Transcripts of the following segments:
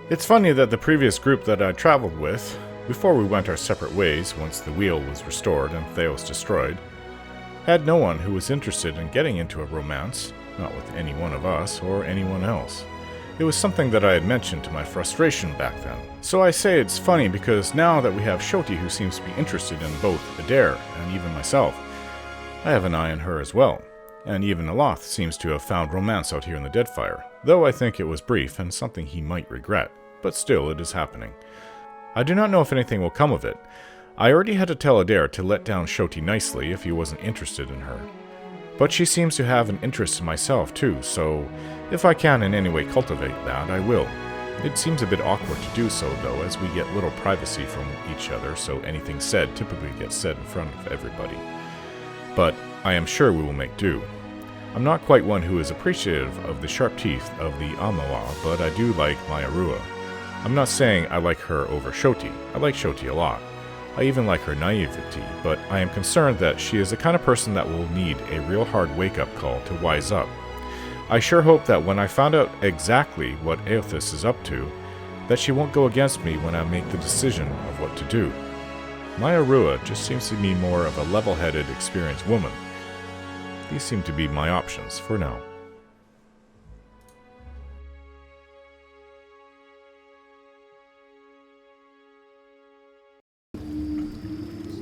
It's funny that the previous group that I traveled with, before we went our separate ways once the wheel was restored and Theos destroyed, had no one who was interested in getting into a romance, not with any one of us or anyone else. It was something that I had mentioned to my frustration back then. So I say it's funny because now that we have Shoti who seems to be interested in both Adair and even myself, I have an eye on her as well. And even Aloth seems to have found romance out here in the Deadfire, though I think it was brief and something he might regret, but still it is happening. I do not know if anything will come of it. I already had to tell Adair to let down Shoti nicely if he wasn't interested in her. But she seems to have an interest in myself too, so if I can in any way cultivate that, I will. It seems a bit awkward to do so though, as we get little privacy from each other, so anything said typically gets said in front of everybody. But I am sure we will make do. I'm not quite one who is appreciative of the sharp teeth of the Amawa, but I do like my Arua. I'm not saying I like her over Shoti. I like Shoti a lot. I even like her naivety, but I am concerned that she is the kind of person that will need a real hard wake-up call to wise up. I sure hope that when I found out exactly what Aothis is up to, that she won't go against me when I make the decision of what to do. My Arua just seems to be more of a level-headed, experienced woman. These seem to be my options for now.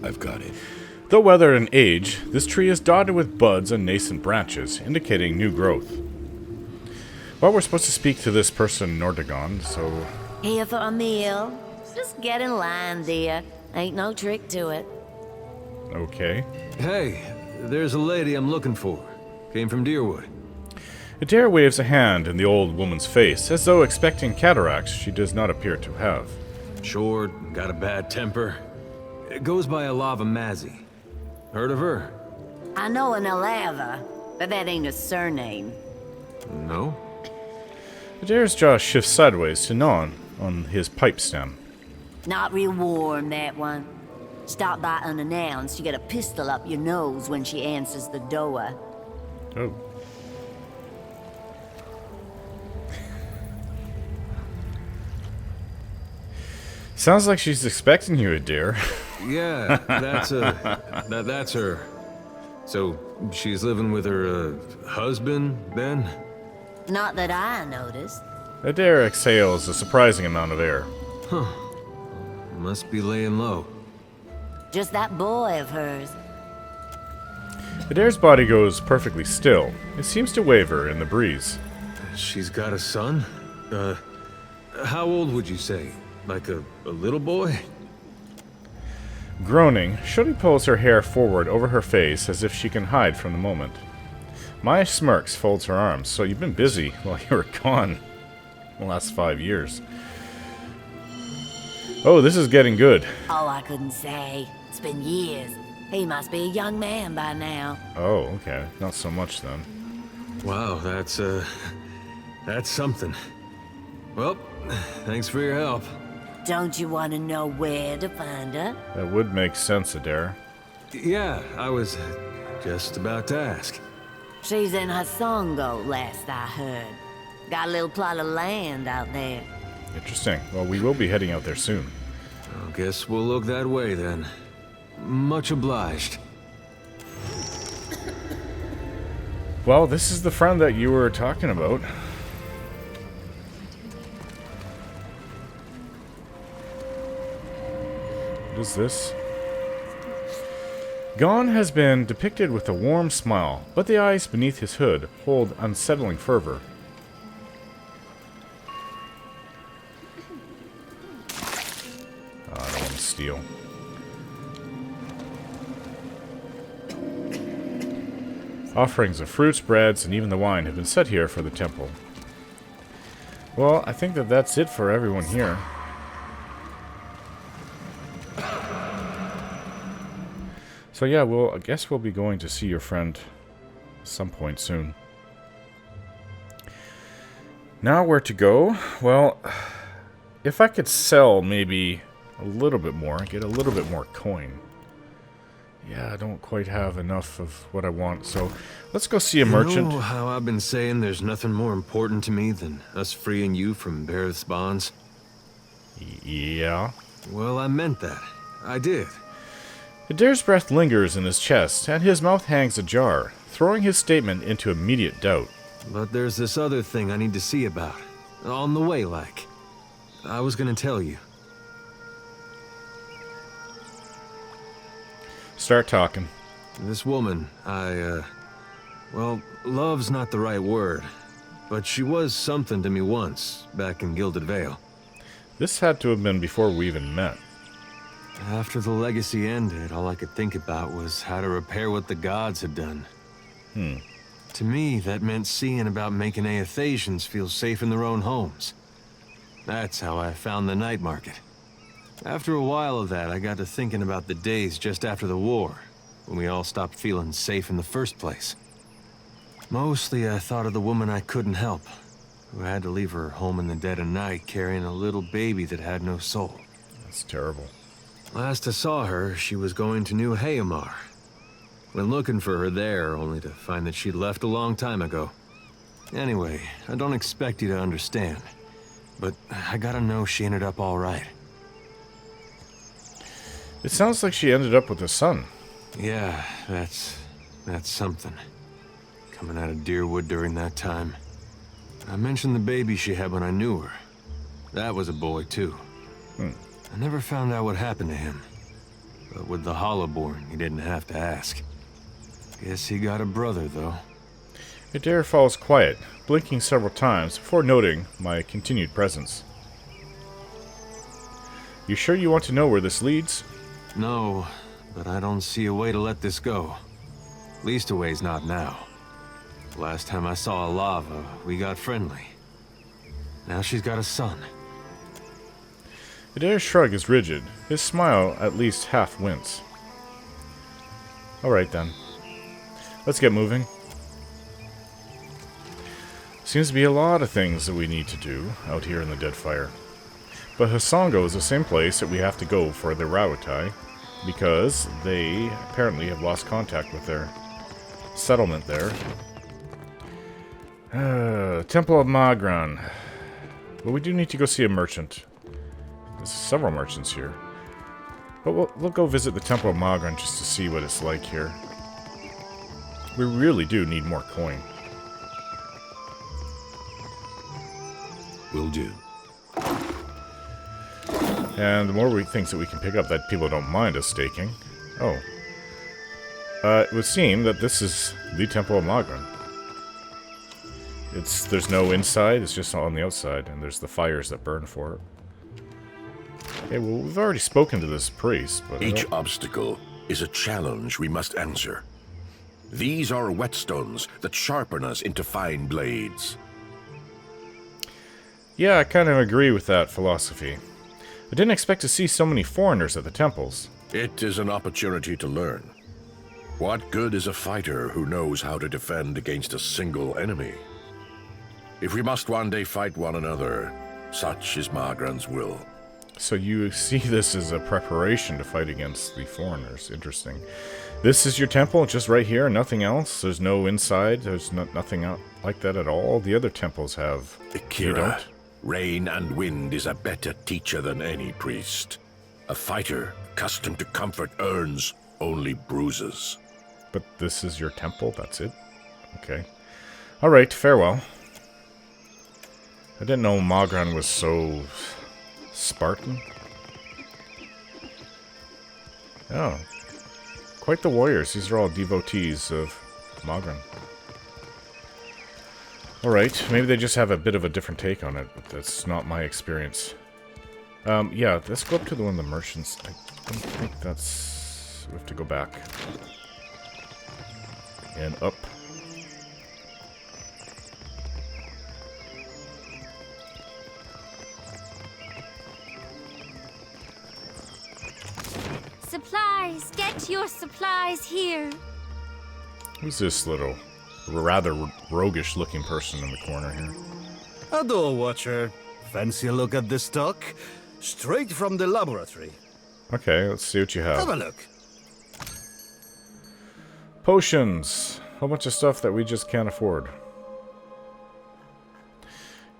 I've got it. Though weathered in age, this tree is dotted with buds and nascent branches, indicating new growth. Well, we're supposed to speak to this person, Nordagon, so... Here for a meal? Just get in line, dear. Ain't no trick to it. Okay. Hey, there's a lady I'm looking for. Came from Deerwood. Adair waves a hand in the old woman's face, as though expecting cataracts she does not appear to have. Short, got a bad temper. It goes by Alava Mazzy. Heard of her? I know an Alava, but that ain't a surname. No? Adair's jaw shifts sideways to Non on his pipe stem. Not real warm, that one. Stop by unannounced, you get a pistol up your nose when she answers the door. Oh. Sounds like she's expecting you, Adair. Yeah, that's her. So, she's living with her, husband, then? Not that I noticed. Adair exhales a surprising amount of air. Huh. Must be laying low. Just that boy of hers. Adair's body goes perfectly still. It seems to waver in the breeze. She's got a son? How old would you say? Like a little boy? Groaning, Shoti pulls her hair forward over her face as if she can hide from the moment. Maya smirks, folds her arms. So you've been busy while you were gone the last 5 years. Oh, this is getting good. Oh, I couldn't say. It's been years. He must be a young man by now. Oh, okay. Not so much then. Wow, that's something. Well, thanks for your help. Don't you want to know where to find her? That would make sense, Adair. Yeah, I was just about to ask. She's in Hasongo, last I heard. Got a little plot of land out there. Interesting. Well, we will be heading out there soon. I guess we'll look that way then. Much obliged. Well, this is the friend that you were talking about. What is this? Gon has been depicted with a warm smile, but the eyes beneath his hood hold unsettling fervor. I don't want to steal. Offerings of fruits, breads, and even the wine have been set here for the temple. Well, I think that that's it for everyone here. So yeah, I guess we'll be going to see your friend some point soon. Now where to go? Well, if I could sell maybe a little bit more, get a little bit more coin. Yeah, I don't quite have enough of what I want, so let's go see a merchant. You know how I've been saying there's nothing more important to me than us freeing you from Bareth's bonds? Yeah? Well, I meant that. I did. Adair's breath lingers in his chest, and his mouth hangs ajar, throwing his statement into immediate doubt. But there's this other thing I need to see about. On the way, like. I was gonna tell you. Start talking. This woman, well, love's not the right word. But she was something to me once, back in Gilded Vale. This had to have been before we even met. After the legacy ended, all I could think about was how to repair what the gods had done. To me, that meant seeing about making Aethasians feel safe in their own homes. That's how I found the night market. After a while of that, I got to thinking about the days just after the war, when we all stopped feeling safe in the first place. Mostly I thought of the woman I couldn't help, who had to leave her home in the dead of night carrying a little baby that had no soul. That's terrible. Last I saw her, she was going to New Hayamar. Went looking for her there, only to find that she'd left a long time ago. Anyway, I don't expect you to understand, but I gotta know she ended up all right. It sounds like she ended up with a son. Yeah, that's something. Coming out of Deerwood during that time. I mentioned the baby she had when I knew her. That was a boy, too. I never found out what happened to him. But with the Hollowborn, he didn't have to ask. Guess he got a brother, though. Adair falls quiet, blinking several times before noting my continued presence. You sure you want to know where this leads? No, but I don't see a way to let this go. Least a way's not now. Last time I saw Lava, we got friendly. Now she's got a son. Adair's shrug is rigid, his smile at least half wince. Alright then. Let's get moving. Seems to be a lot of things that we need to do out here in the Deadfire. But Hasongo is the same place that we have to go for the Rauatai, because they apparently have lost contact with their settlement there. Temple of Magran. Well, we do need to go see a merchant. There's several merchants here. But we'll go visit the Temple of Magran just to see what it's like here. We really do need more coin. Will do. And the more things that we can pick up that people don't mind us staking. Oh. It would seem that this is the Temple of Magran. There's no inside, it's just on the outside, and there's the fires that burn for it. Okay, well, we've already spoken to this priest, but... Each obstacle is a challenge we must answer. These are whetstones that sharpen us into fine blades. Yeah, I kind of agree with that philosophy. I didn't expect to see so many foreigners at the temples. It is an opportunity to learn. What good is a fighter who knows how to defend against a single enemy? If we must one day fight one another, such is Magran's will. So you see this as a preparation to fight against the foreigners. Interesting. This is your temple, just right here, nothing else? There's no inside? There's nothing out like that at all? The other temples have... Akira, rain and wind is a better teacher than any priest. A fighter accustomed to comfort earns only bruises. But this is your temple? That's it? Okay. Alright, farewell. I didn't know Magran was so... Spartan? Oh. Quite the warriors. These are all devotees of Magran. Alright, maybe they just have a bit of a different take on it, but that's not my experience. Yeah, let's go up to the one of the merchants. I don't think that's... We have to go back. And up. Supplies! Get your supplies here! Who's this little, rather roguish-looking person in the corner here? A door watcher. Fancy a look at the stock? Straight from the laboratory. Okay, let's see what you Have have. a look. Potions! A whole bunch of stuff that we just can't afford.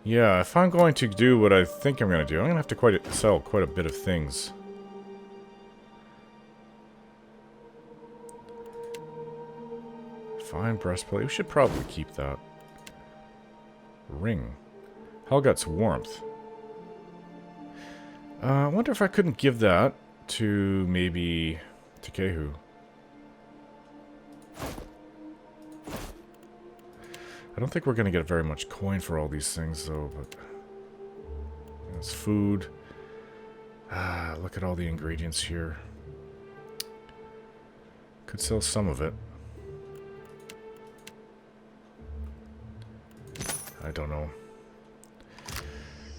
Yeah, if I'm going to do what I think I'm going to do, I'm going to have to sell quite a bit of things. Fine breastplate. We should probably keep that. Ring. Helgut's warmth. I wonder if I couldn't give that to maybe Takano. I don't think we're going to get very much coin for all these things, though, but... It's food. Look at all the ingredients here. Could sell some of it. I don't know.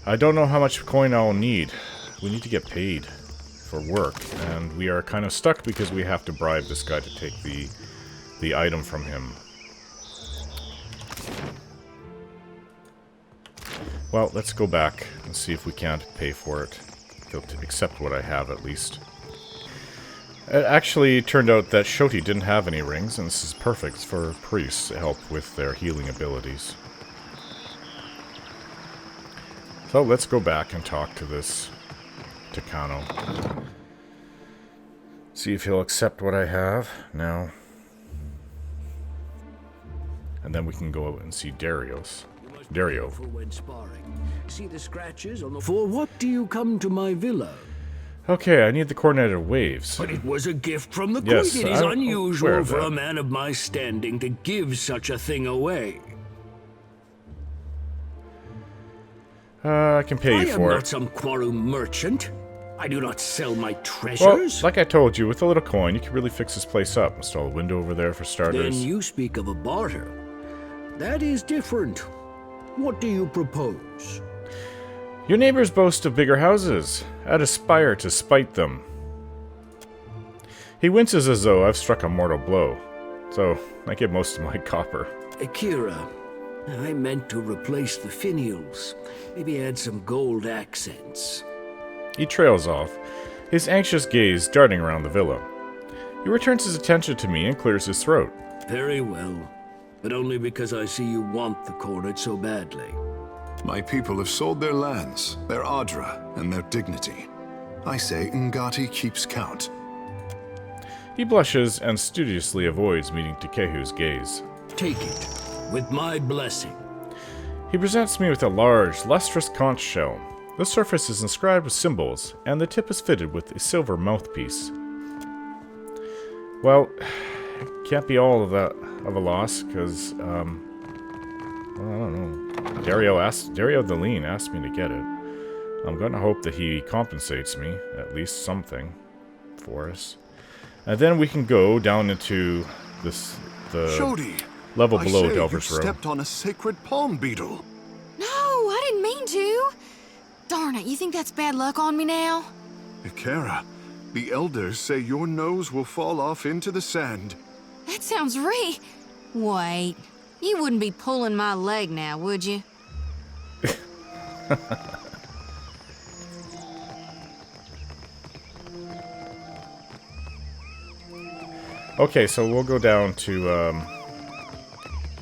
I don't know how much coin I'll need. We need to get paid for work, and we are kind of stuck because we have to bribe this guy to take the item from him. Well, let's go back and see if we can't pay for it. He'll accept what I have, at least. It actually turned out that Shoti didn't have any rings, and this is perfect for priests to help with their healing abilities. So let's go back and talk to this Takano. See if he'll accept what I have. No. And then we can go out and see Dereo. See the scratches on the... For what do you come to my villa? Okay, I need the Cornett of Waves. But it was a gift from the Yes, queen. It is I'm aware unusual of for that. a man of my standing to give such a thing away. I can pay I you am for not it. some quarrel merchant. I do not sell my Well, treasures. like I told you, with a little coin, you can really fix this place up. Install a window over there for Then starters. you speak of a barter. That is different. What do you propose? Your neighbors boast of bigger houses. I'd aspire to spite them. He winces as though I've struck a mortal blow. So, I get most of my copper. Akira, I meant to replace the finials. Maybe add some gold accents. He trails off, his anxious gaze darting around the villa. He returns his attention to me and clears his throat. Very well. But only because I see you want the Cornet so badly. My people have sold their lands, their Adra, and their dignity. I say Ngati keeps count. He blushes and studiously avoids meeting Takano's gaze. Take it, with my blessing. He presents me with a large, lustrous conch shell. The surface is inscribed with symbols, and the tip is fitted with a silver mouthpiece. Well, can't be all of that of a loss, because, well, I don't know. Dereo the Lean asked me to get it. I'm gonna hope that he compensates me, at least something, for us. And then we can go down into the Shodi, level I below say Delver's you Row. stepped on a sacred palm beetle. No, I didn't mean to. Darn it, you think that's bad luck on me now? Ikara, the elders say your nose will fall off into the sand. That sounds Wait, you wouldn't be pulling my leg now, would you? Okay, so we'll go down to,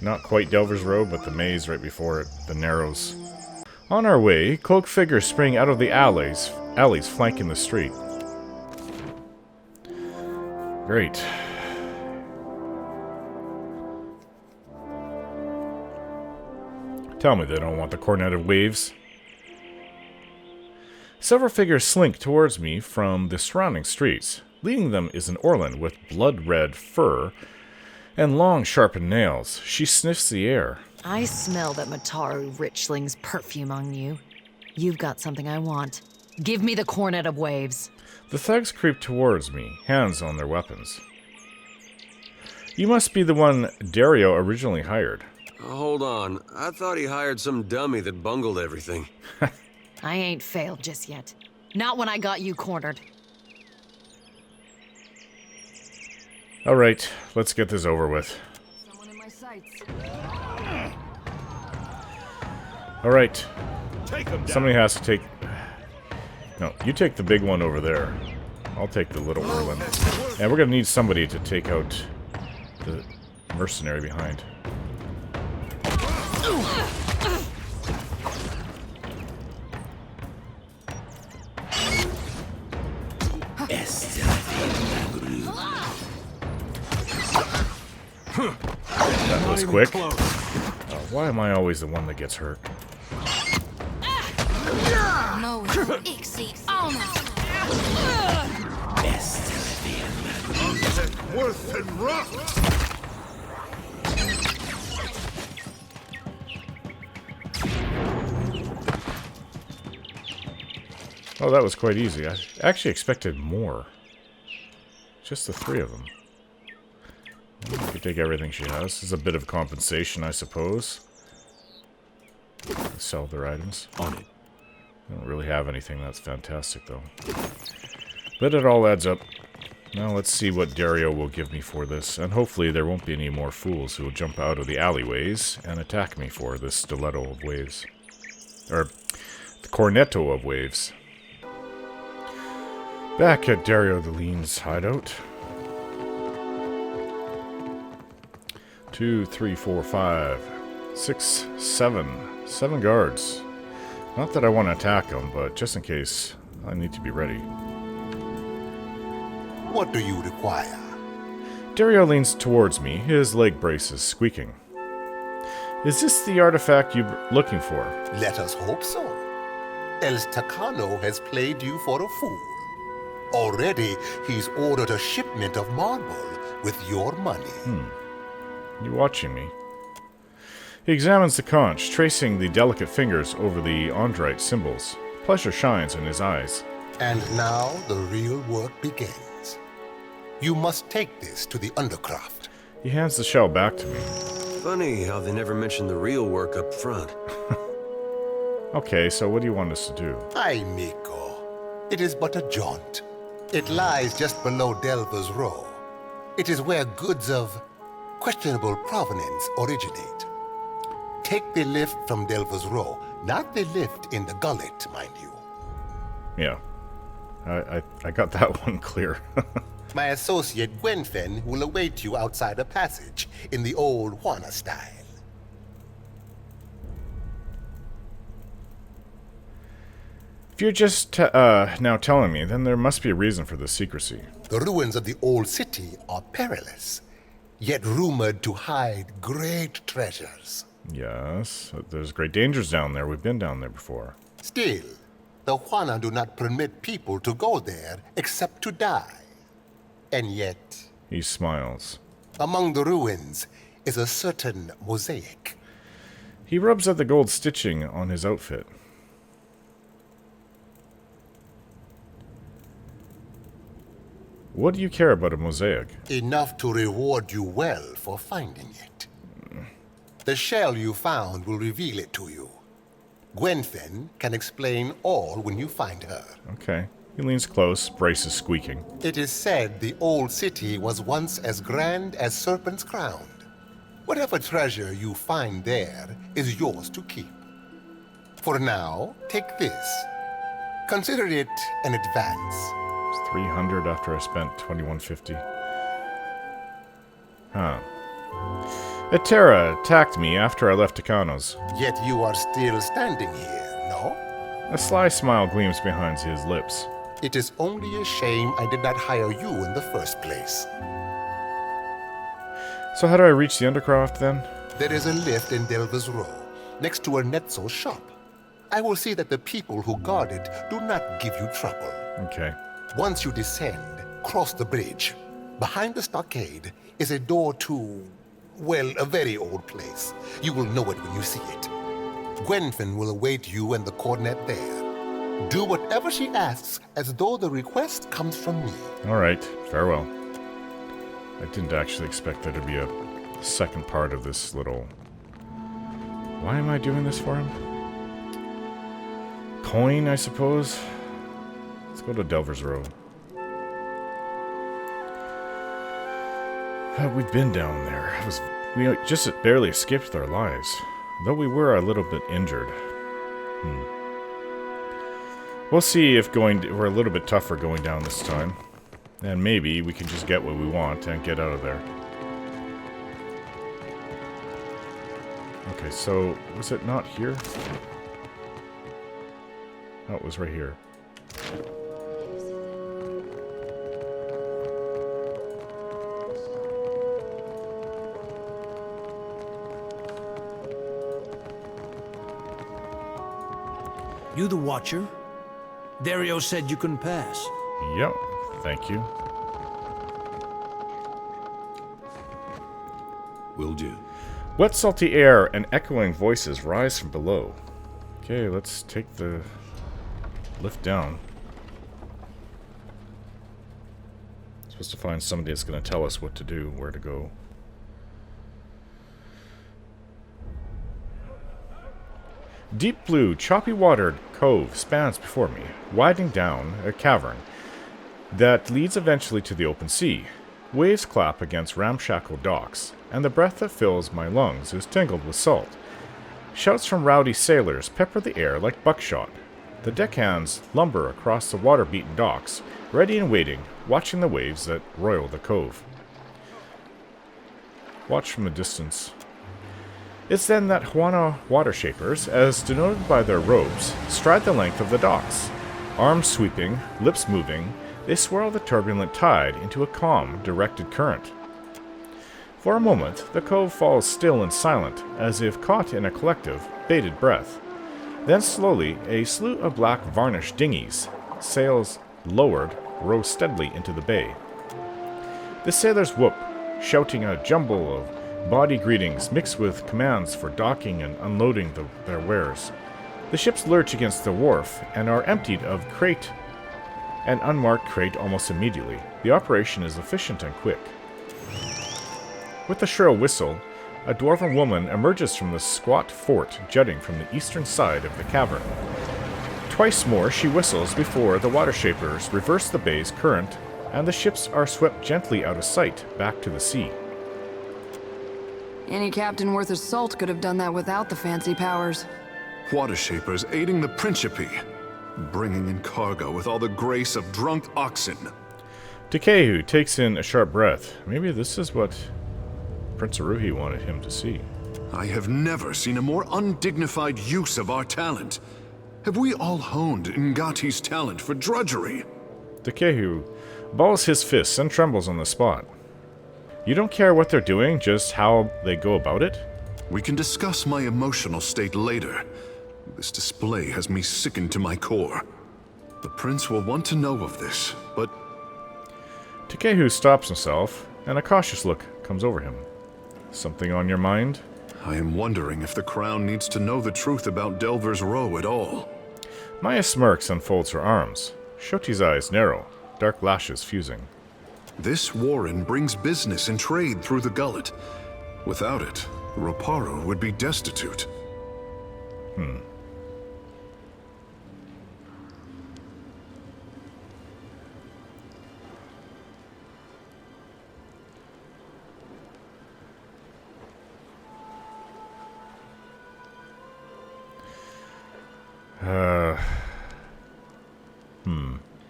not quite Delver's Row, but the maze right before it, the Narrows. On our way, cloaked figures spring out of the alleys flanking the street. Great. Tell me they don't want the Cornett of Waves. Several figures slink towards me from the surrounding streets. Leading them is an Orlan with blood-red fur and long, sharpened nails. She sniffs the air. I smell that Mataru Richling's perfume on you. You've got something I want. Give me the Cornett of Waves. The thugs creep towards me, hands on their weapons. You must be the one Dereo originally hired. Hold on. I thought he hired some dummy that bungled everything. I ain't failed just yet. Not when I got you cornered. Alright, let's get this over with. Someone in my sights. Alright. Somebody has to take... No, you take the big one over there. I'll take the little Orlan. And we're gonna need somebody to take out the mercenary behind. was even quick. close. Why am I always the one that gets hurt? No, Ixie, oh no. Worth and rock! Oh, that was quite easy. I actually expected more. Just the 3 of them. You can take everything she has. This is a bit of compensation, I suppose. Sell their items. On it. I don't really have anything that's fantastic, though. But it all adds up. Now let's see what Dereo will give me for this. And hopefully there won't be any more fools who will jump out of the alleyways and attack me for this Stiletto of Waves. Or, the Cornetto of Waves. Back at Dereo the Lean's hideout. 2, 3, 4, 5, 6, 7. 7 guards. Not that I want to attack them, but just in case, I need to be ready. What do you require? Dereo leans towards me, his leg braces squeaking. Is this the artifact you're looking for? Let us hope so. Else Takano has played you for a fool. Already, he's ordered a shipment of marble with your money. You watching me? He examines the conch, tracing the delicate fingers over the Andrite symbols. Pleasure shines in his eyes. And now the real work begins. You must take this to the Undercroft. He hands the shell back to me. Funny how they never mention the real work up front. Okay, so what do you want us to do? Ay, Miko. It is but a jaunt. It lies just below Delver's Row. It is where goods of questionable provenance originate. Take the lift from Delver's Row, not the lift in the gullet, mind you. Yeah. I got that one clear. My associate Gwenfen will await you outside a passage in the old Juana style. If you're just now telling me, then there must be a reason for this secrecy. The ruins of the old city are perilous, yet rumored to hide great treasures. Yes, there's great dangers down there. We've been down there before. Still, the Juana do not permit people to go there except to die. And yet... He smiles. Among the ruins is a certain mosaic. He rubs at the gold stitching on his outfit. What do you care about a mosaic? Enough to reward you well for finding it. The shell you found will reveal it to you. Gwenfen can explain all when you find her. Okay. He leans close, braces squeaking. It is said the old city was once as grand as Serpent's Crown. Whatever treasure you find there is yours to keep. For now, take this. Consider it an advance. It's 300 after I spent 2150. Huh. Etera attacked me after I left Takano's. Yet you are still standing here, no? A sly smile gleams behind his lips. It is only a shame I did not hire you in the first place. So how do I reach the Undercroft, then? There is a lift in Delver's Row, next to Ernetzo's shop. I will see that the people who guard it do not give you trouble. Okay. Once you descend, cross the bridge. Behind the stockade is a door to, well, a very old place. You will know it when you see it. Gwenfen will await you and the Cornett there. Do whatever she asks, as though the request comes from me. All right. Farewell. I didn't actually expect there to be a second part of this little... Why am I doing this for him? Coin, I suppose? Let's go to Delver's Row. We've been down there. We just barely escaped our lives. Though we were a little bit injured. We'll see if we're a little bit tougher going down this time. And maybe we can just get what we want and get out of there. Okay, so was it not here? Oh, it was right here. You the Watcher? Dereo said you can pass. Yep, thank you. Will do. Wet, salty air and echoing voices rise from below. Okay, let's take the lift down. Supposed to find somebody that's going to tell us what to do, where to go. Deep blue, choppy-watered cove spans before me, widening down a cavern that leads eventually to the open sea. Waves clap against ramshackle docks, and the breath that fills my lungs is tingled with salt. Shouts from rowdy sailors pepper the air like buckshot. The deckhands lumber across the water-beaten docks, ready and waiting, watching the waves that roil the cove. Watch from a distance. It's then that Huana water shapers, as denoted by their robes, stride the length of the docks. Arms sweeping, lips moving, they swirl the turbulent tide into a calm, directed current. For a moment, the cove falls still and silent, as if caught in a collective, bated breath. Then slowly, a slew of black varnished dinghies, sails lowered, row steadily into the bay. The sailors whoop, shouting a jumble of body greetings mixed with commands for docking and unloading their wares. The ships lurch against the wharf and are emptied of crate and unmarked crate almost immediately. The operation is efficient and quick. With a shrill whistle, a dwarven woman emerges from the squat fort jutting from the eastern side of the cavern. Twice more she whistles before the water shapers reverse the bay's current, and the ships are swept gently out of sight back to the sea. Any captain worth his salt could have done that without the fancy powers. Water shapers aiding the Principe, bringing in cargo with all the grace of drunk oxen. Takano takes in a sharp breath. Maybe this is what Prince Aruhi wanted him to see. I have never seen a more undignified use of our talent. Have we all honed Ngati's talent for drudgery? Takano balls his fists and trembles on the spot. You don't care what they're doing, just how they go about it? We can discuss my emotional state later. This display has me sickened to my core. The prince will want to know of this, but... Takano stops himself, and a cautious look comes over him. Something on your mind? I am wondering if the crown needs to know the truth about Delver's Row at all. Maya smirks and folds her arms. Shoti's eyes narrow, dark lashes fusing. This warren brings business and trade through the gullet. Without it, Roparo would be destitute.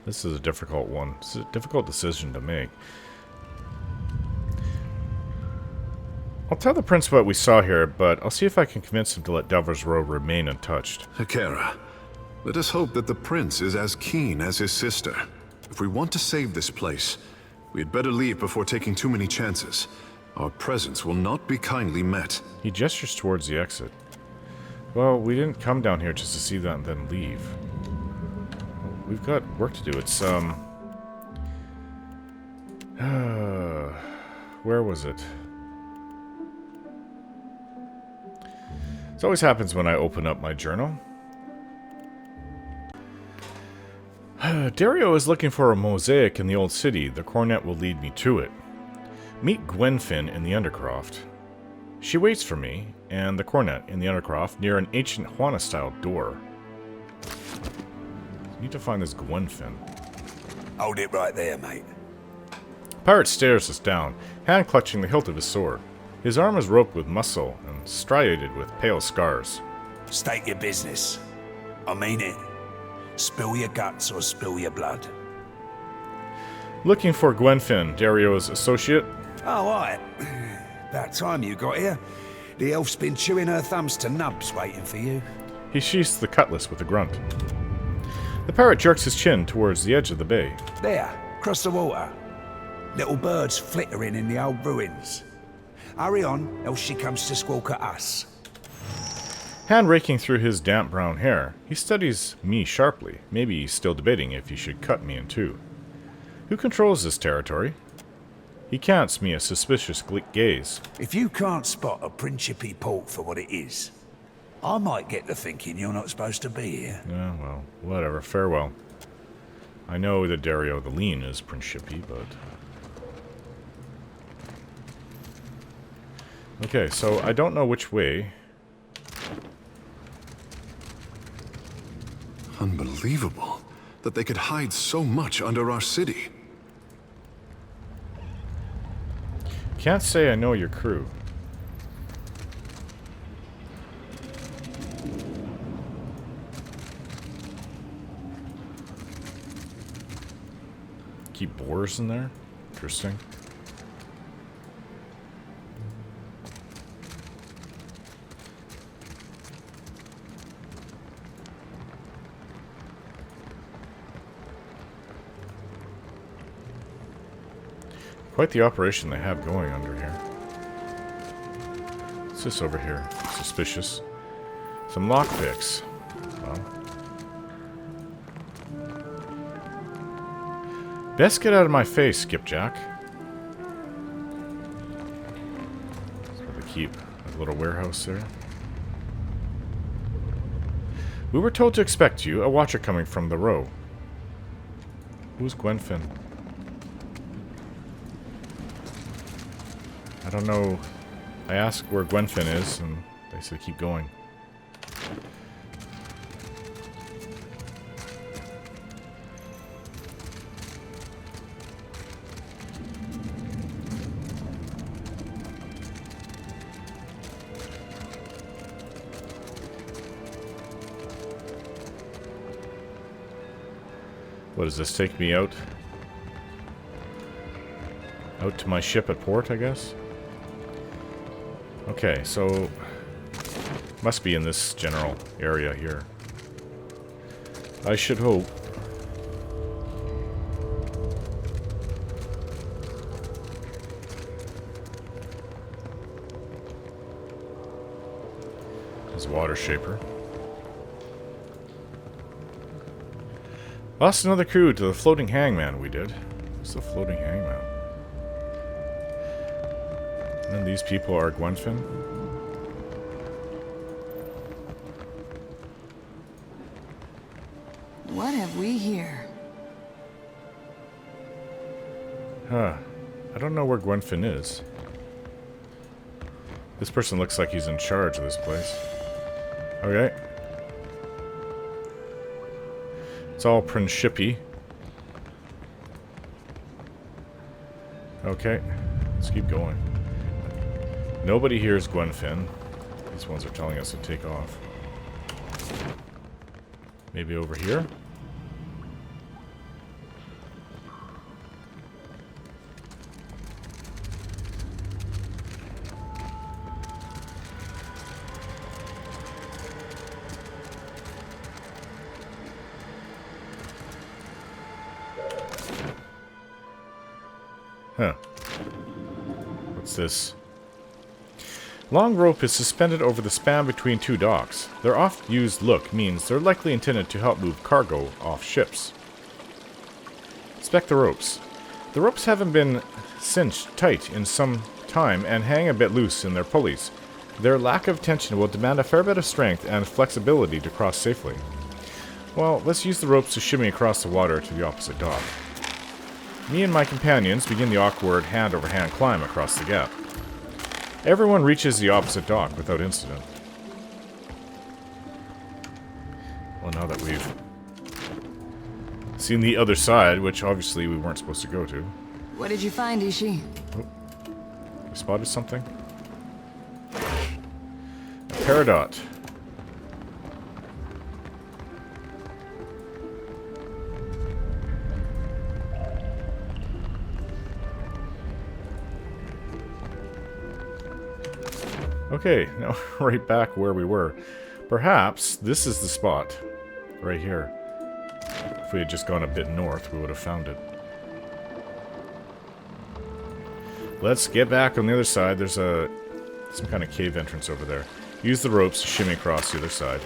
This is a difficult one. It's a difficult decision to make. I'll tell the prince what we saw here, but I'll see if I can convince him to let Delver's Row remain untouched. Akira, let us hope that the prince is as keen as his sister. If we want to save this place, we had better leave before taking too many chances. Our presence will not be kindly met. He gestures towards the exit. Well, we didn't come down here just to see that and then leave. We've got work to do. It's, where was it? This always happens when I open up my journal. Dereo is looking for a mosaic in the old city. The Cornett will lead me to it. Meet Gwenfin in the Undercroft. She waits for me and the Cornett in the Undercroft near an ancient Juana-style door. Need to find this Gwenfin. Hold it right there, mate. Pirate stares us down, hand clutching the hilt of his sword. His arm is roped with muscle and striated with pale scars. State your business. I mean it. Spill your guts or spill your blood. Looking for Gwenfin, Dereo's associate. Oh, right. About time you got here. The elf's been chewing her thumbs to nubs waiting for you. He sheaths the cutlass with a grunt. The pirate jerks his chin towards the edge of the bay. There, across the water. Little birds flittering in the old ruins. Hurry on, else she comes to squawk at us. Hand raking through his damp brown hair, he studies me sharply. Maybe he's still debating if he should cut me in two. Who controls this territory? He cants me a suspicious gaze. If you can't spot a Principe port for what it is, I might get to thinking you're not supposed to be here. Yeah, well, whatever. Farewell. I know that Dereo the Lean is Principe, but... Okay, so I don't know which way. Unbelievable that they could hide so much under our city. Can't say I know your crew. Keep boars in there? Interesting. Quite the operation they have going under here. What's this over here? Suspicious. Some lockpicks. Well. Best get out of my face, Skipjack. That's where they keep a little warehouse there. We were told to expect you, a watcher coming from the row. Who's Gwenfin? I don't know. I asked where Gwenfin is, and they said keep going. What does this take me out? Out to my ship at port, I guess? Okay, so must be in this general area here. I should hope. There's water shaper. Lost another crew to the floating hangman we did. What's the floating hangman? And these people are Gwenfin. What have we here? Huh. I don't know where Gwenfin is. This person looks like he's in charge of this place. Okay. It's all Principe. Okay. Let's keep going. Nobody here is Gwenfin. These ones are telling us to take off. Maybe over here? Huh. What's this? Long rope is suspended over the span between two docks. Their oft-used look means they're likely intended to help move cargo off ships. Inspect the ropes. The ropes haven't been cinched tight in some time and hang a bit loose in their pulleys. Their lack of tension will demand a fair bit of strength and flexibility to cross safely. Well, let's use the ropes to shimmy across the water to the opposite dock. Me and my companions begin the awkward hand-over-hand climb across the gap. Everyone reaches the opposite dock without incident. Well, now that we've seen the other side, which obviously we weren't supposed to go to. What did you find, Ishi? Oh, we spotted something. A peridot. Okay, now right back where we were. Perhaps this is the spot. Right here. If we had just gone a bit north, we would have found it. Let's get back on the other side. There's some kind of cave entrance over there. Use the ropes to shimmy across the other side.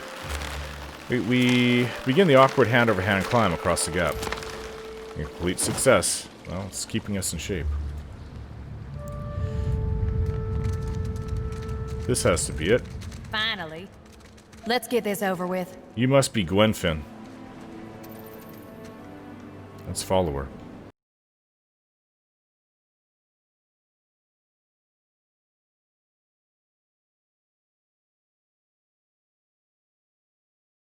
We begin the awkward hand-over-hand climb across the gap. A complete success. Well, it's keeping us in shape. This has to be it. Finally. Let's get this over with. You must be Gwenfin. Let's follow her.